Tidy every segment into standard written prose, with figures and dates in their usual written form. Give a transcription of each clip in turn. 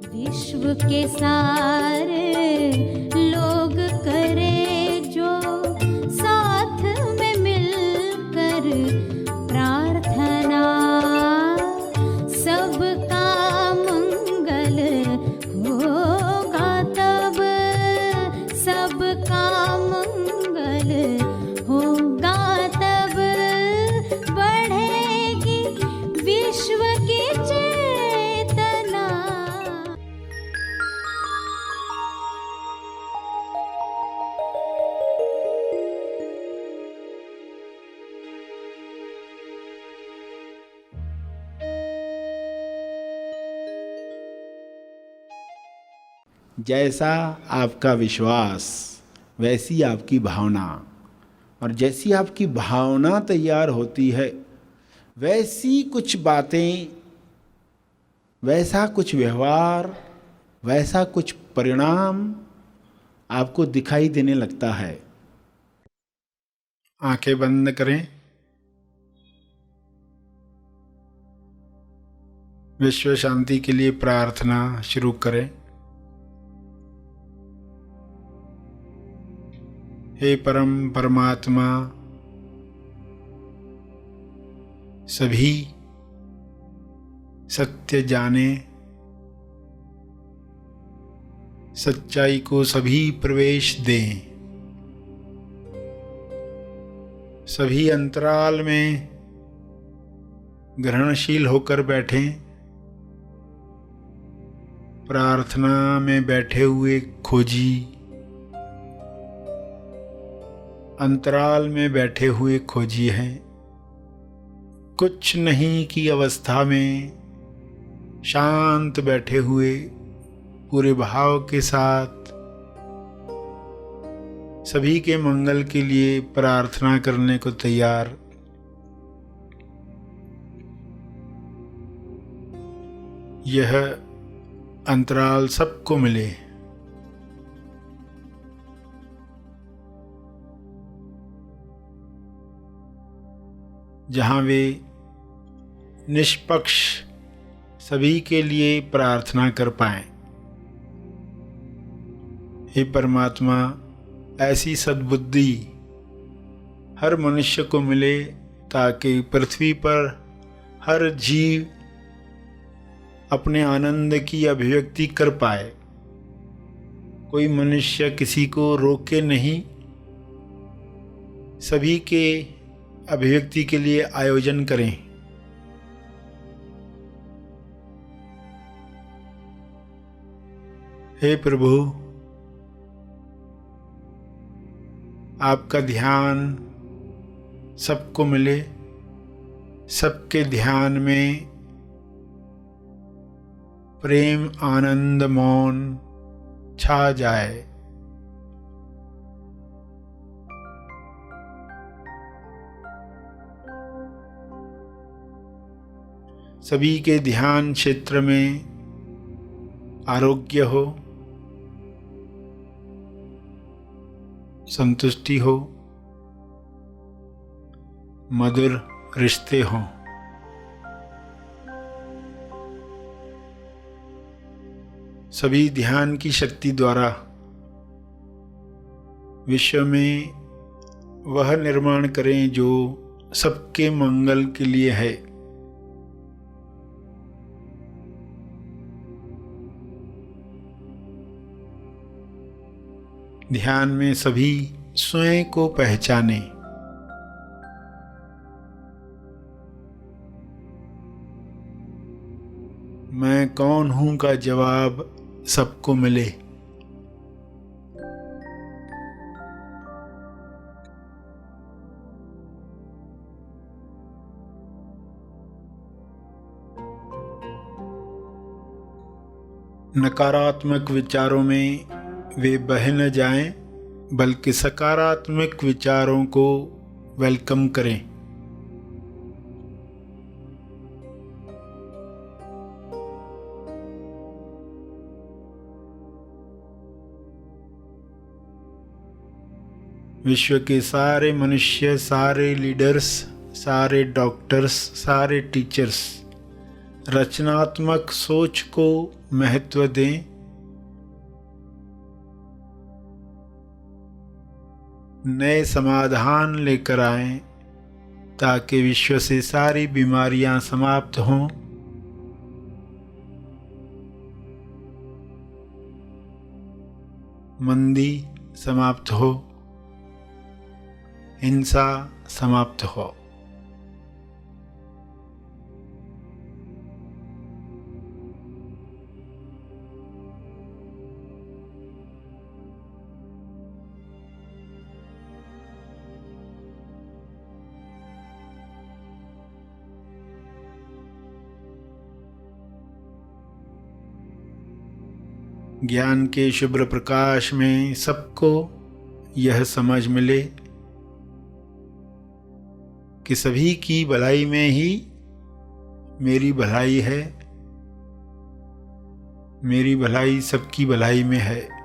विश्व के सारे लोग करे जो साथ में मिलकर प्रार्थना, सबका मंगल होगा तब, सबका मंगल होगा तब, बढ़ेगी विश्व की चेतना। जैसा आपका विश्वास वैसी आपकी भावना, और जैसी आपकी भावना तैयार होती है वैसी कुछ बातें, वैसा कुछ व्यवहार, वैसा कुछ परिणाम आपको दिखाई देने लगता है। आंखें बंद करें। विश्व शांति के लिए प्रार्थना शुरू करें। हे परम परमात्मा, सभी सत्य जाने, सच्चाई को सभी प्रवेश दें, सभी अंतराल में ग्रहणशील होकर बैठें। प्रार्थना में बैठे हुए खोजी, अंतराल में बैठे हुए खोजी हैं। कुछ नहीं की अवस्था में शांत बैठे हुए पूरे भाव के साथ सभी के मंगल के लिए प्रार्थना करने को तैयार। यह अंतराल सबको मिले। जहाँ वे निष्पक्ष सभी के लिए प्रार्थना कर पाएं। हे परमात्मा, ऐसी सद्बुद्धि हर मनुष्य को मिले ताकि पृथ्वी पर हर जीव अपने आनंद की अभिव्यक्ति कर पाए। कोई मनुष्य किसी को रोके नहीं, सभी के अभिव्यक्ति के लिए आयोजन करें। हे प्रभु, आपका ध्यान सबको मिले, सबके ध्यान में प्रेम, आनंद, मौन छा जाए। सभी के ध्यान क्षेत्र में आरोग्य हो, संतुष्टि हो, मधुर रिश्ते हों। सभी ध्यान की शक्ति द्वारा विश्व में वह निर्माण करें जो सबके मंगल के लिए है। ध्यान में सभी स्वयं को पहचाने। मैं कौन हूं का जवाब सबको मिले। नकारात्मक विचारों में वे बह न जाएं, बल्कि सकारात्मक विचारों को वेलकम करें। विश्व के सारे मनुष्य, सारे लीडर्स, सारे डॉक्टर्स, सारे टीचर्स रचनात्मक सोच को महत्व दें। नए समाधान लेकर आएं ताकि विश्व से सारी बीमारियां समाप्त हों। मंदी समाप्त हो, हिंसा समाप्त हो। ज्ञान के शुभ्र प्रकाश में सबको यह समझ मिले कि सभी की भलाई में ही मेरी भलाई है, मेरी भलाई सबकी भलाई में है।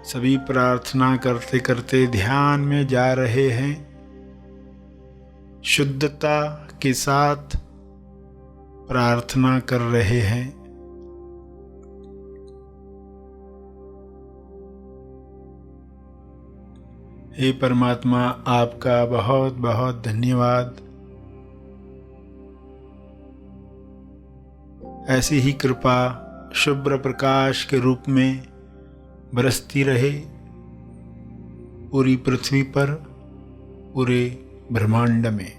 सभी प्रार्थना करते करते ध्यान में जा रहे हैं। शुद्धता के साथ प्रार्थना कर रहे हैं। हे परमात्मा, आपका बहुत बहुत धन्यवाद। ऐसी ही कृपा शुभ्र प्रकाश के रूप में बरसती रहे पूरी पृथ्वी पर, पूरे ब्रह्मांड में।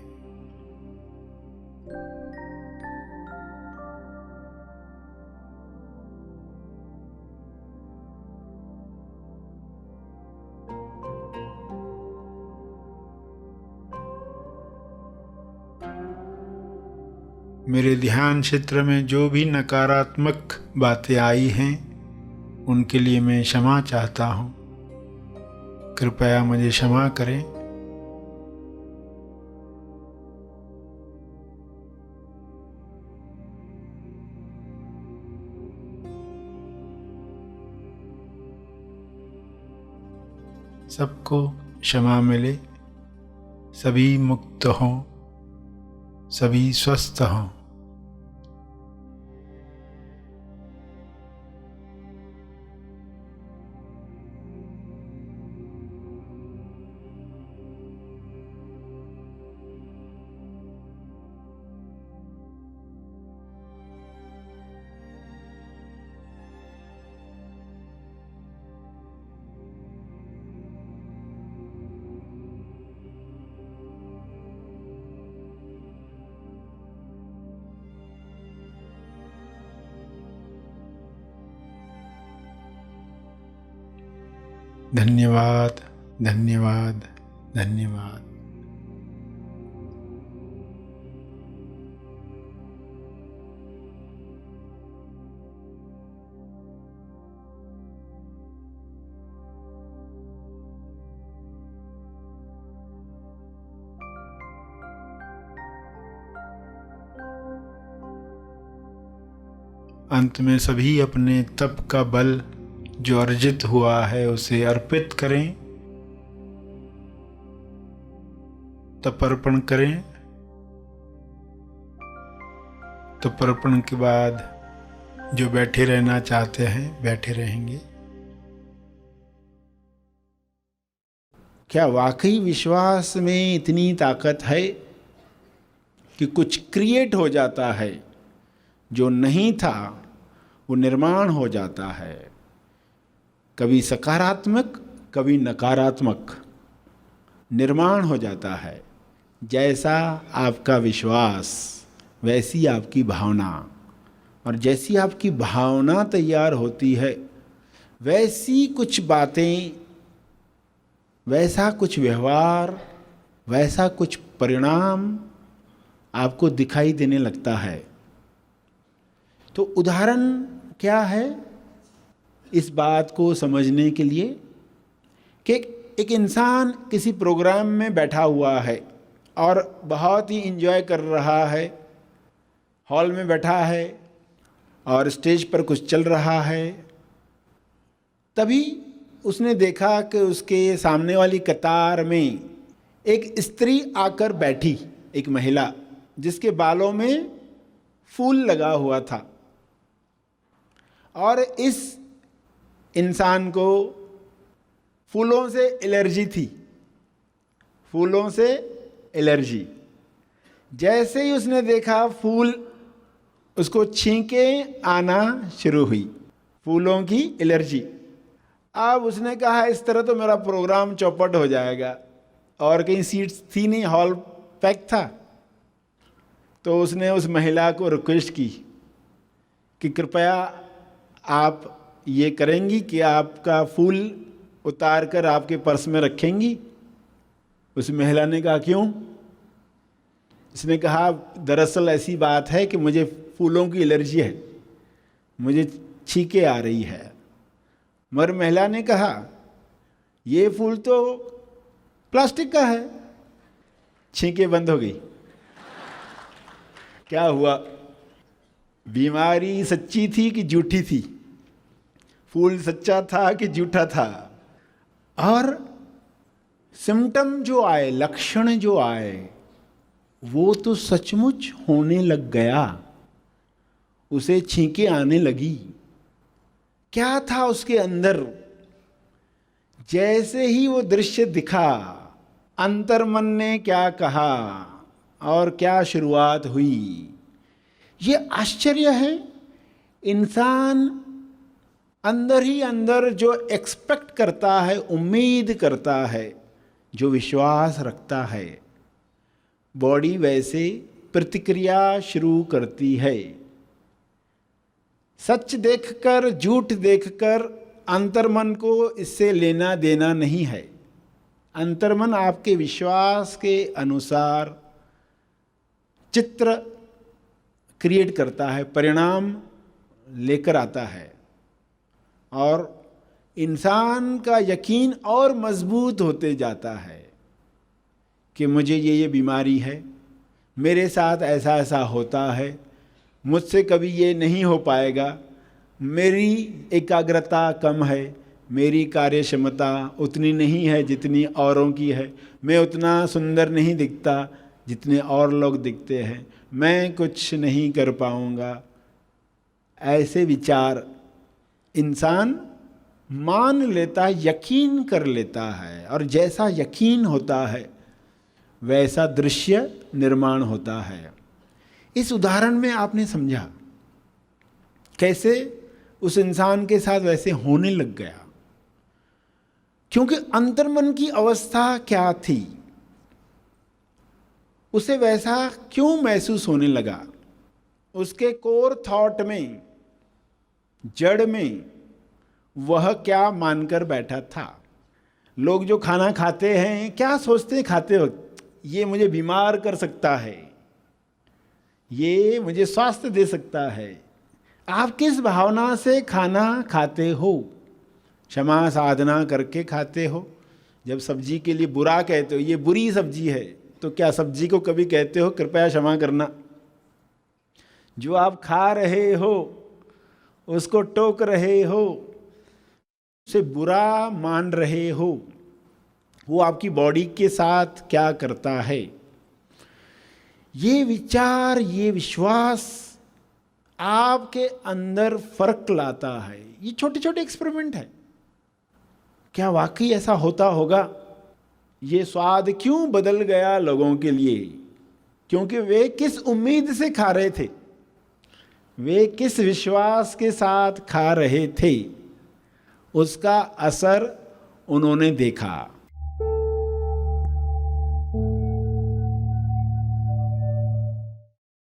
मेरे ध्यान क्षेत्र में जो भी नकारात्मक बातें आई हैं उनके लिए मैं क्षमा चाहता हूँ। कृपया मुझे क्षमा करें। सबको क्षमा मिले, सभी मुक्त हों, सभी स्वस्थ हों। धन्यवाद, धन्यवाद, धन्यवाद। अंत में सभी अपने तप का बल जो अर्जित हुआ है उसे अर्पित करें, तपर्पण करें। तपर्पण के बाद जो बैठे रहना चाहते हैं बैठे रहेंगे। क्या वाकई विश्वास में इतनी ताकत है कि कुछ क्रिएट हो जाता है, जो नहीं था वो निर्माण हो जाता है, कभी सकारात्मक कभी नकारात्मक निर्माण हो जाता है। जैसा आपका विश्वास वैसी आपकी भावना, और जैसी आपकी भावना तैयार होती है वैसी कुछ बातें, वैसा कुछ व्यवहार, वैसा कुछ परिणाम आपको दिखाई देने लगता है। तो उदाहरण क्या है इस बात को समझने के लिए कि एक इंसान किसी प्रोग्राम में बैठा हुआ है और बहुत ही एंजॉय कर रहा है, हॉल में बैठा है और स्टेज पर कुछ चल रहा है। तभी उसने देखा कि उसके सामने वाली कतार में एक स्त्री आकर बैठी, एक महिला जिसके बालों में फूल लगा हुआ था। और इस इंसान को फूलों से एलर्जी थी, फूलों से एलर्जी। जैसे ही उसने देखा फूल, उसको छींके आना शुरू हुई, फूलों की एलर्जी। अब उसने कहा इस तरह तो मेरा प्रोग्राम चौपट हो जाएगा, और कहीं सीट्स थी नहीं, हॉल पैक था। तो उसने उस महिला को रिक्वेस्ट की कि कृपया आप ये करेंगी कि आपका फूल उतार कर आपके पर्स में रखेंगी। उस महिला ने कहा क्यों? इसने कहा दरअसल ऐसी बात है कि मुझे फूलों की एलर्जी है, मुझे छींके आ रही है। मगर महिला ने कहा ये फूल तो प्लास्टिक का है। छींके बंद हो गई। क्या हुआ? बीमारी सच्ची थी कि झूठी थी? फूल सच्चा था कि झूठा था? और सिम्टम जो आए, लक्षण जो आए, वो तो सचमुच होने लग गया। उसे छींके आने लगी। क्या था उसके अंदर? जैसे ही वो दृश्य दिखा, अंतर्मन ने क्या कहा और क्या शुरुआत हुई। ये आश्चर्य है। इंसान अंदर ही अंदर जो एक्सपेक्ट करता है, उम्मीद करता है, जो विश्वास रखता है, बॉडी वैसे प्रतिक्रिया शुरू करती है। सच देखकर, झूठ देखकर अंतर्मन को इससे लेना देना नहीं है। अंतर्मन आपके विश्वास के अनुसार चित्र क्रिएट करता है, परिणाम लेकर आता है, और इंसान का यकीन और मजबूत होते जाता है कि मुझे ये बीमारी है, मेरे साथ ऐसा ऐसा होता है, मुझसे कभी ये नहीं हो पाएगा, मेरी एकाग्रता कम है, मेरी कार्य क्षमता उतनी नहीं है जितनी औरों की है, मैं उतना सुंदर नहीं दिखता जितने और लोग दिखते हैं, मैं कुछ नहीं कर पाऊंगा। ऐसे विचार इंसान मान लेता है, यकीन कर लेता है, और जैसा यकीन होता है वैसा दृश्य निर्माण होता है। इस उदाहरण में आपने समझा कैसे उस इंसान के साथ वैसे होने लग गया, क्योंकि अंतर्मन की अवस्था क्या थी, उसे वैसा क्यों महसूस होने लगा। उसके कोर थॉट में, जड़ में वह क्या मानकर बैठा था। लोग जो खाना खाते हैं क्या सोचते हैं खाते वक्त? ये मुझे बीमार कर सकता है, ये मुझे स्वास्थ्य दे सकता है। आप किस भावना से खाना खाते हो? क्षमा साधना करके खाते हो? जब सब्जी के लिए बुरा कहते हो, ये बुरी सब्जी है, तो क्या सब्जी को कभी कहते हो कृपया क्षमा करना? जो आप खा रहे हो, उसको टोक रहे हो, उसे बुरा मान रहे हो, वो आपकी बॉडी के साथ क्या करता है। ये विचार, ये विश्वास आपके अंदर फर्क लाता है। ये छोटे छोटे एक्सपेरिमेंट है। क्या वाकई ऐसा होता होगा? ये स्वाद क्यों बदल गया लोगों के लिए? क्योंकि वे किस उम्मीद से खा रहे थे, वे किस विश्वास के साथ खा रहे थे, उसका असर उन्होंने देखा।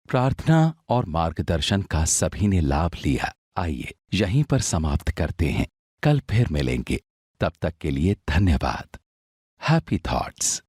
प्रार्थना और मार्गदर्शन का सभी ने लाभ लिया। आइए यहीं पर समाप्त करते हैं। कल फिर मिलेंगे। तब तक के लिए धन्यवाद। Happy thoughts.